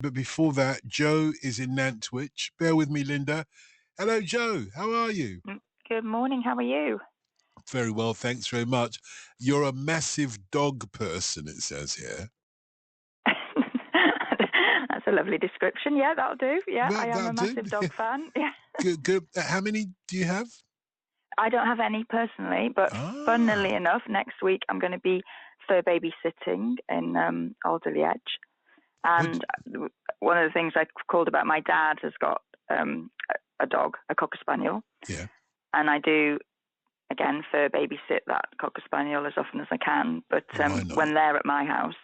But before that, Joe is in Nantwich. Bear with me, Linda. Hello, Joe. How are you? Good morning. How are you? Very well, thanks very much. You're a massive dog person, it says here. That's a lovely description. Yeah, that'll do. Yeah, I am That'll a do. massive dog fan. Yeah. Good, good. How many do you have? I don't have any personally, but funnily Ah, enough, next week I'm going to be fur babysitting in Alderley Edge. what? And one of the things I called about my dad has got a dog, a cocker spaniel, Yeah. and I do again fur babysit that cocker spaniel as often as I can. But Why not? when they're at my house,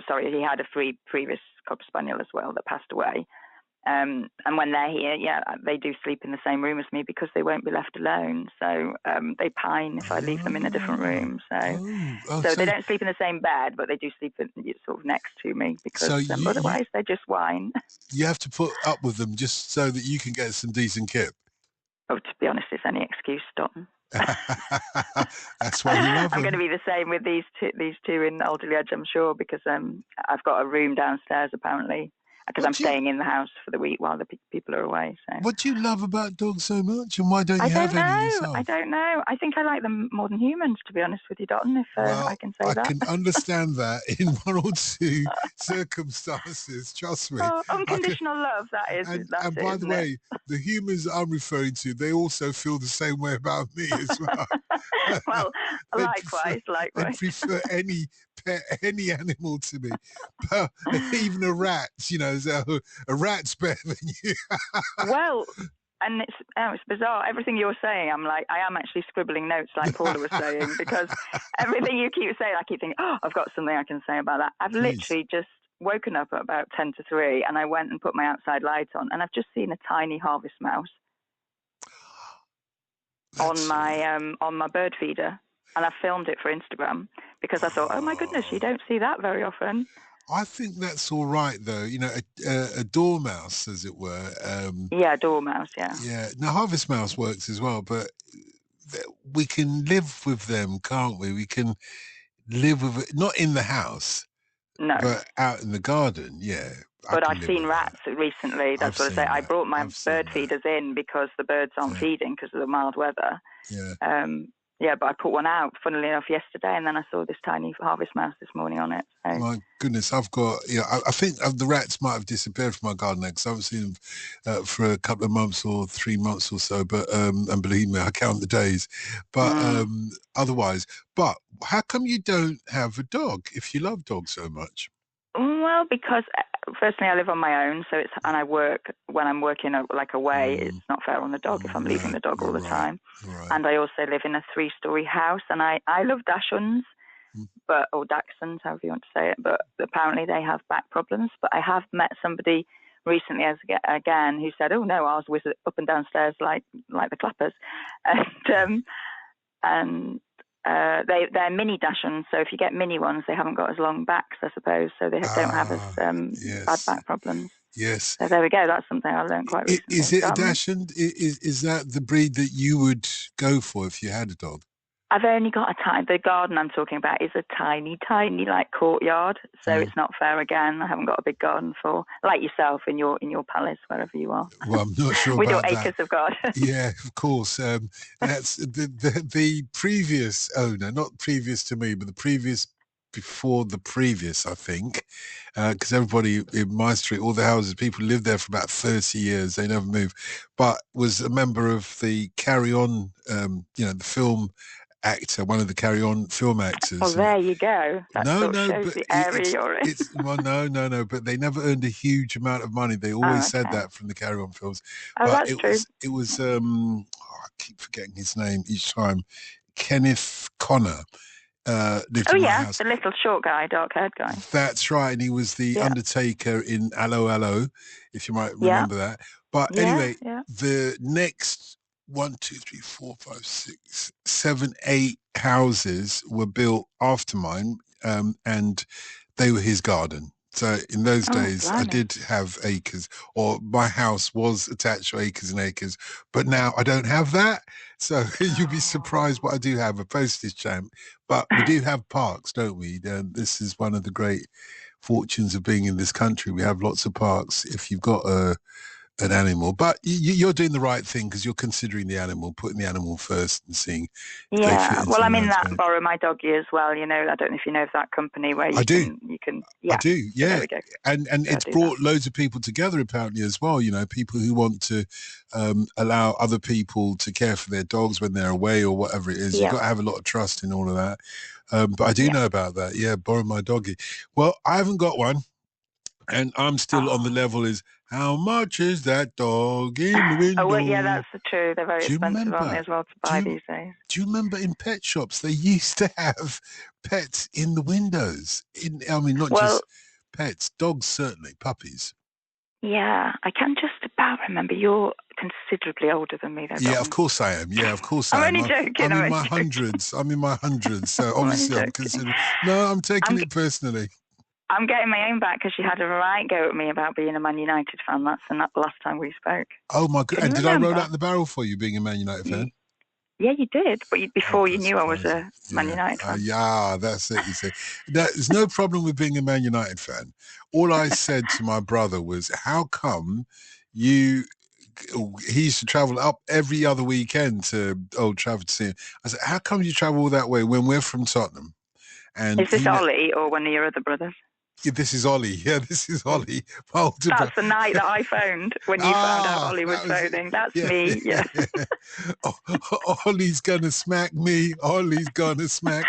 sorry, he had a previous cocker spaniel as well that passed away. And when they're here, yeah, they do sleep in the same room as me because they won't be left alone. So they pine if I leave them in a different Ah, room. So oh, so they don't sleep in the same bed, but they do sleep sort of next to me because so you otherwise they just whine. you have to put up with them just so that you can get some decent kip. Oh, to be honest, it's any excuse, Dotton. That's why you love I'm going to them. be the same with these two in Alderley Edge, I'm sure, because I've got a room downstairs apparently because I'm What do you staying in the house for the week while the people are away. So what do you love about dogs so much, and why don't I you have don't any know. I yourself? don't know. I think I like them more than humans, to be honest with you, Dotton, if I Well, can say I that. can understand that in one or two circumstances. Trust me. Oh, I can, unconditional love, that's and it, by the isn't it? way, the humans that I'm referring to, they also feel the same way about me as well. Well, they prefer likewise, they likewise. prefer any pet, any animal to me, but even a rat. So a rat's better than you. Well, and it's bizarre. Everything you're saying, I am actually scribbling notes like Paula was saying, because everything you keep saying, I keep thinking, oh, I've got something I can say about that. I've Please. literally just woken up at about 10 to 3 and I went and put my outside light on and I've just seen a tiny harvest mouse That's all right. on my bird feeder. And I filmed it for Instagram because I thought, oh my goodness, you Oh. don't see that very often. I think that's all right, though. A dormouse, as it were. Yeah, dormouse, yeah. Yeah, now harvest mouse works as well, but we can live with them, can't we? We can live with it, not in the house, No. but out in the garden. Yeah, I But can I've live seen with that. rats recently. I've That's what I say. seen I that. brought my I've seen bird that. feeders in because the birds aren't Yeah, feeding because of the mild weather. yeah. Yeah, but I put one out, funnily enough, yesterday, and then I saw this tiny harvest mouse this morning on it. So. My goodness, I've got. Yeah, I think the rats might have disappeared from my garden because I haven't seen them for a couple of months or 3 months or so. But and believe me, I count the days. But otherwise, but how come you don't have a dog if you love dogs so much? Well, because firstly, I live on my own, so and I work when I'm working away. It's not fair on the dog if I'm leaving No, the dog all you're the right. time. You're right. And I also live in a 3-story house, and I love Dachshunds, or Dachshunds, however you want to say it. But apparently they have back problems. But I have met somebody recently, again, who said, "Oh no, ours whiz up and downstairs like the clappers," and they're mini Dachshunds, so if you get mini ones, they haven't got as long backs, I suppose, so they don't have as bad Yes, back problems. yes. So there we go. That's something I learned quite Is recently. it a Dachshund? Is that the breed that you would go for if you had a dog? I've only got the garden I'm talking about is a tiny, tiny courtyard, so it's not fair again. I haven't got a big garden for, like yourself in your palace, wherever you are. Well, I'm not sure with your about that. acres of garden. Yeah, of course. That's the previous owner, not previous to me, but the previous before the previous, I think, because everybody in my street, all the houses, people lived there for about 30 years. They never moved, but was a member of the Carry On, the film actor, one of the Carry On film actors. Oh, there you go. That No, sort of no, shows but the area you're in. well, no. But they never earned a huge amount of money. They always said that from the Carry On films. Oh, But that's true. it was. I keep forgetting his name each time. Kenneth Connor lived in my house. The little short guy, dark-haired guy. That's right, and he was the Undertaker in Allo Allo, if you might remember that. But anyway, the next 1, 2, 3, 4, 5, 6, 7, 8 houses were built after mine, and they were his garden. So in those days, I did have acres, or my house was attached to acres and acres. But now I don't have that. So you'll be surprised what I do have, a postage stamp. But we do have parks, don't we? This is one of the great fortunes of being in this country. We have lots of parks if you've got an animal, but you're doing the right thing because you're considering the animal, putting the animal first and seeing if they fit into I'm in the that landscape. Borrow My Doggy as well. I don't know if you know of that company where you can. I do, yeah. There we go. And it's brought loads of people together apparently as well. People who want to allow other people to care for their dogs when they're away or whatever it is. You've got to have a lot of trust in all of that. But I do know about that. Yeah, Borrow My Doggy. Well, I haven't got one. And I'm still on the level is, how much is that dog in the window? Oh, well, yeah, that's true. They're very expensive, aren't they, as well, to buy these days? Do you remember in pet shops, they used to have pets in the windows? Not just pets, dogs certainly, puppies. Yeah, I can just about remember. You're considerably older than me, though. Yeah, of course I am. Yeah, of course I am. I'm only joking. I'm in my hundreds. So obviously I'm considering. No, I'm taking it personally. I'm getting my own back because she had a right go at me about being a Man United fan. That's the last time we spoke. Oh my God! And did I roll out the barrel for you being a Man United fan? Yeah, you did. But before you knew I was a Man United fan. Yeah, that's it. You see, there's no problem with being a Man United fan. All I said to my brother was, "How come he used to travel up every other weekend to Old Trafford to see him?" I said, "How come you travel all that way when we're from Tottenham?" And is this Ollie or one of your other brothers? Yeah, this is Ollie. Yeah, this is Ollie. That's the night that I phoned when you found out Ollie was phoning. That's me. Yeah. Ollie's gonna smack me. Ollie's gonna smack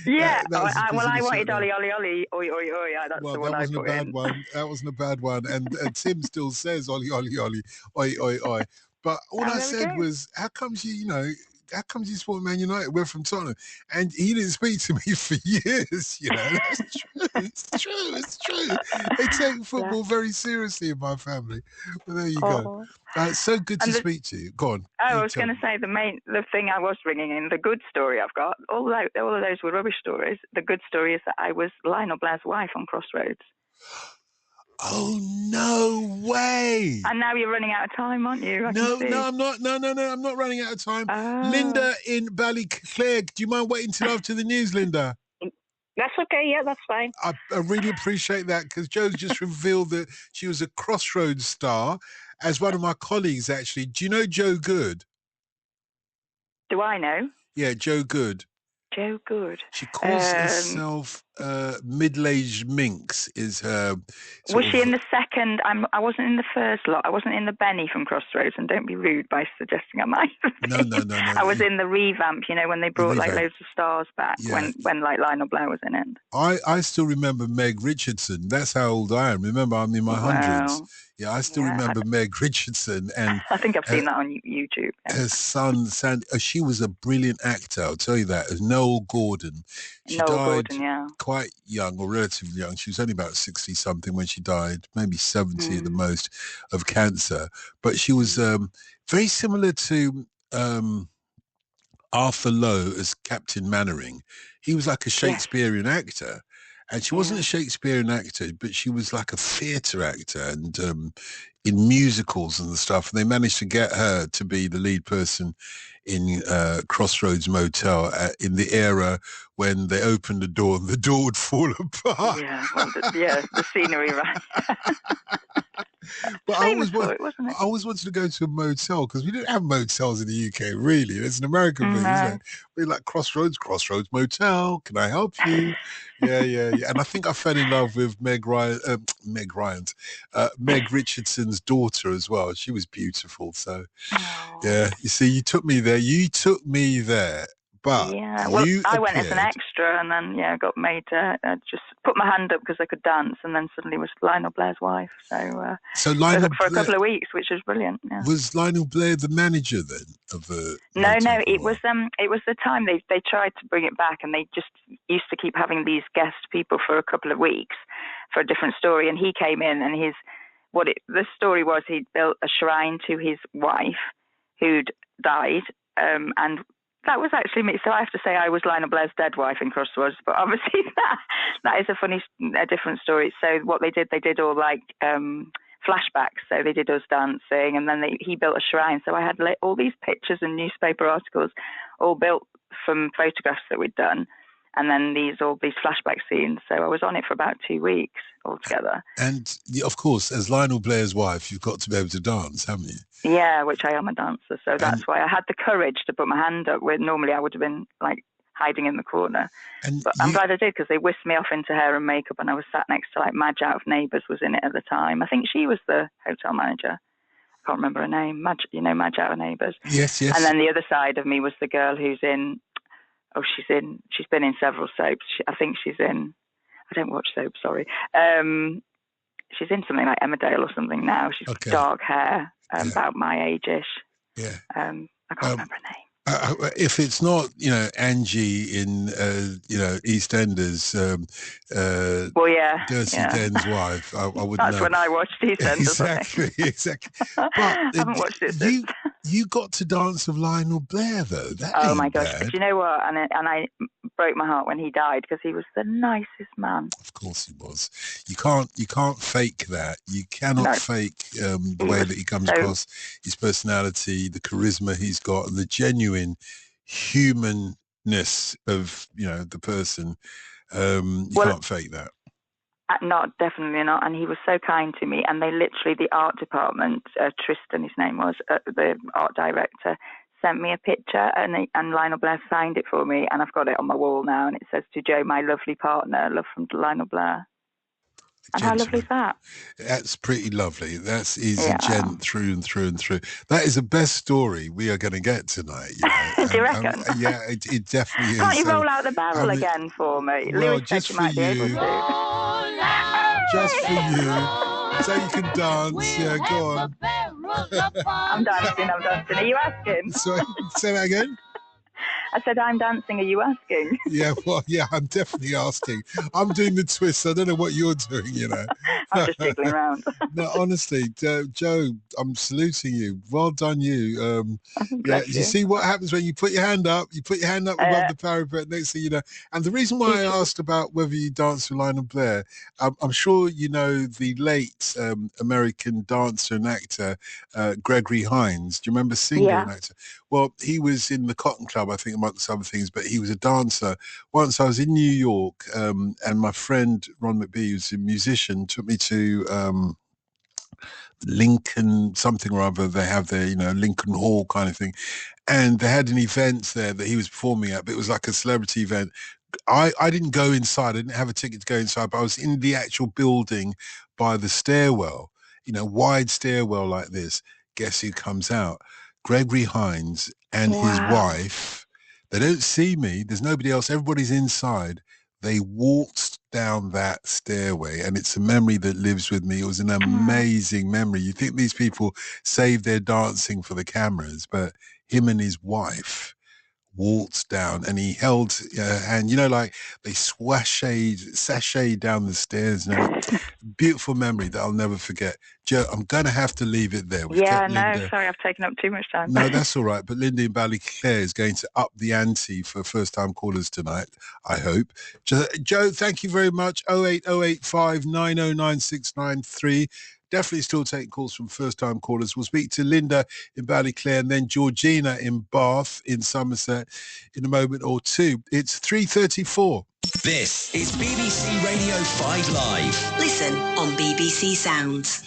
me. Yeah. I wanted Ollie. Oi, oi, oi. That's the one I put in. That wasn't a bad one. That wasn't a bad one. And Tim still says Ollie, Ollie, Ollie, oi, oi, oi. But all I said was, how comes how comes you support Man United? We're from Tottenham. And he didn't speak to me for years, That's true. It's true. They take football very seriously in my family. But there you go. It's so good to speak to you. Go on. I was going to say the thing I was bringing in, the good story I've got, all of those were rubbish stories. The good story is that I was Lionel Blair's wife on Crossroads. Oh, no way. And now you're running out of time, aren't you? No, I'm not. No, I'm not running out of time. Linda in Ballyclare, do you mind waiting till after the news, Linda? That's okay. Yeah, that's fine. I really appreciate that because Joe's just revealed that she was a Crossroads star as one of my colleagues, actually. Do you know Joe Good? Do I know? Yeah, Joe Good. Joe Good. She calls herself Middle-Aged Minx is her... Was she in the second? I wasn't in the first lot. I wasn't in the Benny from Crossroads, and don't be rude by suggesting I might have been. No. I was in the revamp, when they brought loads of stars back, when Lionel Blair was in it. I still remember Meg Richardson. That's how old I am. Remember, I'm in my hundreds. Yeah, I still remember Meg Richardson. And I think I've seen that on YouTube. Yeah. Her son, Sandy, she was a brilliant actor, I'll tell you that. Noel Gordon. She died quite young or relatively young. She was only about 60-something when she died, maybe 70 at the most, of cancer. But she was very similar to Arthur Lowe as Captain Mannering. He was like a Shakespearean actor. And she wasn't a Shakespearean actor, but she was like a theatre actor and in musicals and stuff. And they managed to get her to be the lead person in Crossroads Motel in the era when they opened the door and the door would fall apart. Yeah, the scenery, right? But I always wanted to go to a motel because we didn't have motels in the UK, really. It's an American thing, isn't it? We're like Crossroads Motel. Can I help you? Yeah. And I think I fell in love with Meg Richardson's daughter as well. She was beautiful. So, yeah. You see, you took me there. But I went as an extra and then got made to just put my hand up because I could dance and then suddenly was Lionel Blair's wife. So Lionel for a couple of weeks, which was brilliant. Yeah. Was Lionel Blair the manager then of the? No, it was the time they tried to bring it back and they just used to keep having these guest people for a couple of weeks for a different story, and he came in and the story was he'd built a shrine to his wife who'd died, and that was actually me. So I have to say I was Lionel Blair's dead wife in Crossroads, but obviously that is a different story. So what they did all like flashbacks. So they did us dancing, and then he built a shrine. So I had all these pictures and newspaper articles all built from photographs that we'd done. and then these flashback scenes. So I was on it for about 2 weeks altogether. And of course, as Lionel Blair's wife, you've got to be able to dance, haven't you? Yeah, which I am a dancer, so that's why I had the courage to put my hand up. Where normally I would have been like hiding in the corner. But I'm glad I did, because they whisked me off into hair and makeup, and I was sat next to like Madge out of Neighbours was in it at the time. I think she was the hotel manager. I can't remember her name. Madge, Madge out of Neighbours. Yes. And then the other side of me was the girl who's in. She's been in several soaps. I think she's in. I don't watch soaps. Sorry. She's in something like Emmerdale or something now. She's got dark hair, about my age-ish. Yeah. I can't remember her name. If it's not, Angie in, EastEnders, Dirty Den's wife, I wouldn't know. That's when I watched EastEnders. Exactly. But I haven't watched it since. You got to dance with Lionel Blair, though. That oh ain't my gosh! bad. Do you know what? And I broke my heart when he died, because he was the nicest man. Of course he was. You can't fake that. You cannot fake the way that he comes across, his personality, the charisma he's got, and the genuine humanness of the person. You can't fake that. Definitely not. And he was so kind to me. And they literally, the art department, Tristan, his name was, the art director, sent me a picture, and Lionel Blair signed it for me, and I've got it on my wall now, and it says, "To Joe, my lovely partner, love from Lionel Blair." And how lovely is that? That's pretty lovely. He's a gent through and through and through. That is the best story we are going to get tonight. Do you reckon? Yeah, it definitely is. Can't you roll out the barrel again for me? Well, Lewis said you might be able to. Just for you. So you can dance. Yeah, go on. I'm dancing. Are you asking? Sorry, say that again? I said, I'm dancing. Are you asking? Yeah, I'm definitely asking. I'm doing the twist. I don't know what you're doing, I'm just jiggling around. No, honestly, Joe, I'm saluting you. Well done, you. You see what happens when you put your hand up? You put your hand up above the parapet, next thing you know. And the reason why I asked about whether you dance with Lionel Blair, I'm sure you know the late American dancer and actor, Gregory Hines. Do you remember singer and actor? Well, he was in the Cotton Club, I think, amongst other things, but he was a dancer. Once I was in New York, and my friend Ron McBee, who's a musician, took me to Lincoln something or other. They have their, Lincoln Hall kind of thing. And they had an event there that he was performing at, but it was like a celebrity event. I didn't go inside. I didn't have a ticket to go inside, but I was in the actual building by the stairwell, wide stairwell like this. Guess who comes out? Gregory Hines and his wife. They don't see me. There's nobody else. Everybody's inside. They walked down that stairway, and it's a memory that lives with me. It was an amazing memory. You think these people save their dancing for the cameras, but him and his wife waltzed down, and he held her hand, like they sashayed down the stairs. Beautiful memory that I'll never forget. Joe, I'm going to have to leave it there. Sorry, I've taken up too much time. No, that's all right. But Linda in Ballyclare is going to up the ante for first-time callers tonight, I hope. Joe, thank you very much. 08085 909693. Definitely still taking calls from first-time callers. We'll speak to Linda in Ballyclare and then Georgina in Bath in Somerset in a moment or two. It's 3:34. This is BBC Radio 5 Live. Listen on BBC Sounds.